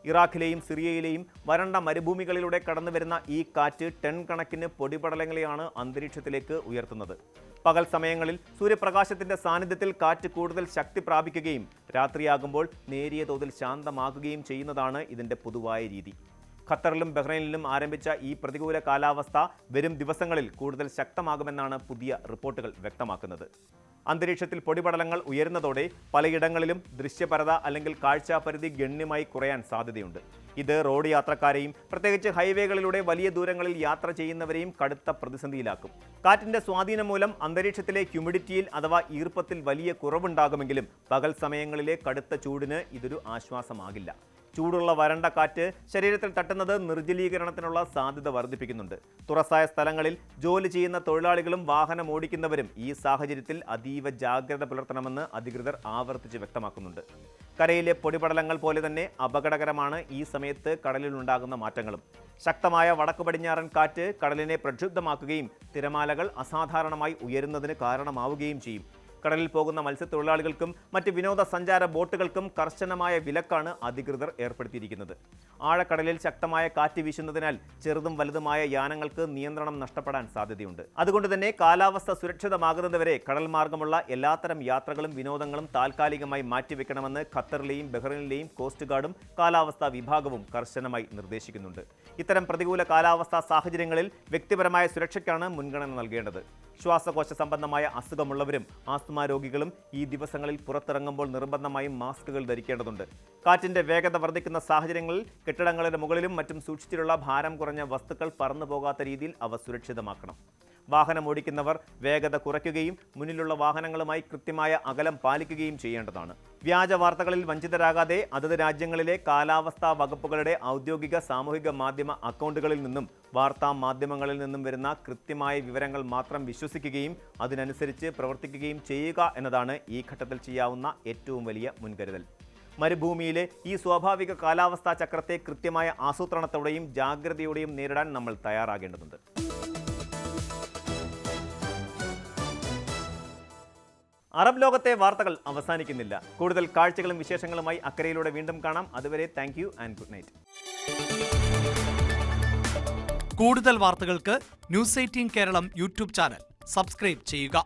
ഇറാഖിലെയും സിറിയയിലെയും വരണ്ട മരുഭൂമികളിലൂടെ കടന്നുവരുന്ന ഈ കാറ്റ് ടൺ കണക്കിന് പൊടിപടലങ്ങളെയാണ് അന്തരീക്ഷത്തിലേക്ക് ഉയർത്തുന്നത്. പകൽ സമയങ്ങളിൽ സൂര്യപ്രകാശത്തിന്റെ സാന്നിധ്യത്തിൽ കാറ്റ് കൂടുതൽ ശക്തി പ്രാപിക്കുകയും രാത്രിയാകുമ്പോൾ നേരിയ തോതിൽ ശാന്തമാകുകയും ചെയ്യുന്നതാണ് ഇതിന്റെ പൊതുവായ രീതി. ഖത്തറിലും ബഹ്റൈനിലും ആരംഭിച്ച ഈ പ്രതികൂല കാലാവസ്ഥ വരും ദിവസങ്ങളിൽ കൂടുതൽ ശക്തമാകുമെന്നാണ് പുതിയ റിപ്പോർട്ടുകൾ വ്യക്തമാക്കുന്നത്. അന്തരീക്ഷത്തിൽ പൊടിപടലങ്ങൾ ഉയരുന്നതോടെ പലയിടങ്ങളിലും ദൃശ്യപരത അല്ലെങ്കിൽ കാഴ്ചാപരിധി ഗണ്യമായി കുറയാൻ സാധ്യതയുണ്ട്. ഇത് റോഡ് യാത്രക്കാരെയും പ്രത്യേകിച്ച് ഹൈവേകളിലൂടെ വലിയ ദൂരങ്ങളിൽ യാത്ര ചെയ്യുന്നവരെയും കടുത്ത പ്രതിസന്ധിയിലാക്കും. കാറ്റിന്റെ സ്വാധീനം മൂലം അന്തരീക്ഷത്തിലെ ഹ്യൂമിഡിറ്റിയിൽ അഥവാ ഈർപ്പത്തിൽ വലിയ കുറവുണ്ടാകുമെങ്കിലും പകൽ സമയങ്ങളിലെ കടുത്ത ചൂടിന് ഇതൊരു ആശ്വാസമാകില്ല. ചൂടുള്ള വരണ്ട കാറ്റ് ശരീരത്തിൽ തട്ടുന്നത് നിർജ്ജലീകരണത്തിനുള്ള സാധ്യത വർദ്ധിപ്പിക്കുന്നുണ്ട്. തുറസായ സ്ഥലങ്ങളിൽ ജോലി ചെയ്യുന്ന തൊഴിലാളികളും വാഹനം ഓടിക്കുന്നവരും ഈ സാഹചര്യത്തിൽ അതീവ ജാഗ്രത പുലർത്തണമെന്ന് അധികൃതർ ആവർത്തിച്ച് വ്യക്തമാക്കുന്നുണ്ട്. കരയിലെ പൊടിപടലങ്ങൾ പോലെ തന്നെ അപകടകരമാണ് ഈ സമയത്ത് കടലിലുണ്ടാകുന്ന മാറ്റങ്ങളും. ശക്തമായ വടക്കു പടിഞ്ഞാറൻ കാറ്റ് കടലിനെ പ്രക്ഷുബ്ധമാക്കുകയും തിരമാലകൾ അസാധാരണമായി ഉയരുന്നതിന് കാരണമാവുകയും ചെയ്യും. കടലിൽ പോകുന്ന മത്സ്യത്തൊഴിലാളികൾക്കും മറ്റ് വിനോദസഞ്ചാര ബോട്ടുകൾക്കും കർശനമായ വിലക്കാണ് അധികൃതർ ഏർപ്പെടുത്തിയിരിക്കുന്നത്. ആഴക്കടലിൽ ശക്തമായ കാറ്റ് വീശുന്നതിനാൽ ചെറുതും വലുതുമായ യാനങ്ങൾക്ക് നിയന്ത്രണം നഷ്ടപ്പെടാൻ സാധ്യതയുണ്ട്. അതുകൊണ്ട് തന്നെ കാലാവസ്ഥ സുരക്ഷിതമാകുന്നതുവരെ കടൽ മാർഗമുള്ള എല്ലാത്തരം യാത്രകളും വിനോദങ്ങളും താൽക്കാലികമായി മാറ്റിവെക്കണമെന്ന് ഖത്തറിലെയും ബഹ്റൈനിലെയും കോസ്റ്റ് ഗാർഡും കാലാവസ്ഥാ വിഭാഗവും കർശനമായി നിർദ്ദേശിക്കുന്നുണ്ട്. ഇത്തരം പ്രതികൂല കാലാവസ്ഥാ സാഹചര്യങ്ങളിൽ വ്യക്തിപരമായ സുരക്ഷയ്ക്കാണ് മുൻഗണന നൽകേണ്ടത്. ശ്വാസകോശ സംബന്ധമായ അസുഖമുള്ളവരും ആസ്തമ രോഗികളും ഈ ദിവസങ്ങളിൽ പുറത്തിറങ്ങുമ്പോൾ നിർബന്ധമായും മാസ്കുകൾ ധരിക്കേണ്ടതുണ്ട്. കാറ്റിന്റെ വേഗത വർദ്ധിക്കുന്ന സാഹചര്യങ്ങളിൽ കെട്ടിടങ്ങളുടെ മുകളിലും മറ്റും സൂക്ഷിച്ചിട്ടുള്ള ഭാരം കുറഞ്ഞ വസ്തുക്കൾ പറന്നു പോകാത്ത രീതിയിൽ അവ സുരക്ഷിതമാക്കണം. വാഹനം ഓടിക്കുന്നവർ വേഗത കുറയ്ക്കുകയും മുന്നിലുള്ള വാഹനങ്ങളുമായി കൃത്യമായ അകലം പാലിക്കുകയും ചെയ്യേണ്ടതാണ്. വ്യാജ വാർത്തകളിൽ വഞ്ചിതരാകാതെ അതത് രാജ്യങ്ങളിലെ കാലാവസ്ഥാ വകുപ്പുകളുടെ ഔദ്യോഗിക സാമൂഹിക മാധ്യമ അക്കൗണ്ടുകളിൽ നിന്നും വാർത്താ മാധ്യമങ്ങളിൽ നിന്നും വരുന്ന കൃത്യമായ വിവരങ്ങൾ മാത്രം വിശ്വസിക്കുകയും അതിനനുസരിച്ച് പ്രവർത്തിക്കുകയും ചെയ്യുക എന്നതാണ് ഈ ഘട്ടത്തിൽ ചെയ്യാവുന്ന ഏറ്റവും വലിയ മുൻകരുതൽ. മരുഭൂമിയിലെ ഈ സ്വാഭാവിക കാലാവസ്ഥാ ചക്രത്തെ കൃത്യമായ ആസൂത്രണത്തോടെയും ജാഗ്രതയോടെയും നേരിടാൻ നമ്മൾ തയ്യാറാകേണ്ടതുണ്ട്. അറബ് ലോകത്തെ വാർത്തകൾ അവസാനിക്കുന്നില്ല. കൂടുതൽ കാഴ്ചകളും വിശേഷങ്ങളുമായി അക്കരയിലൂടെ വീണ്ടും കാണാം. അതുവരെ thank you and good night. കൂടുതൽ വാർത്തകൾക്ക് news 18 Keralam YouTube channel subscribe ചെയ്യുക.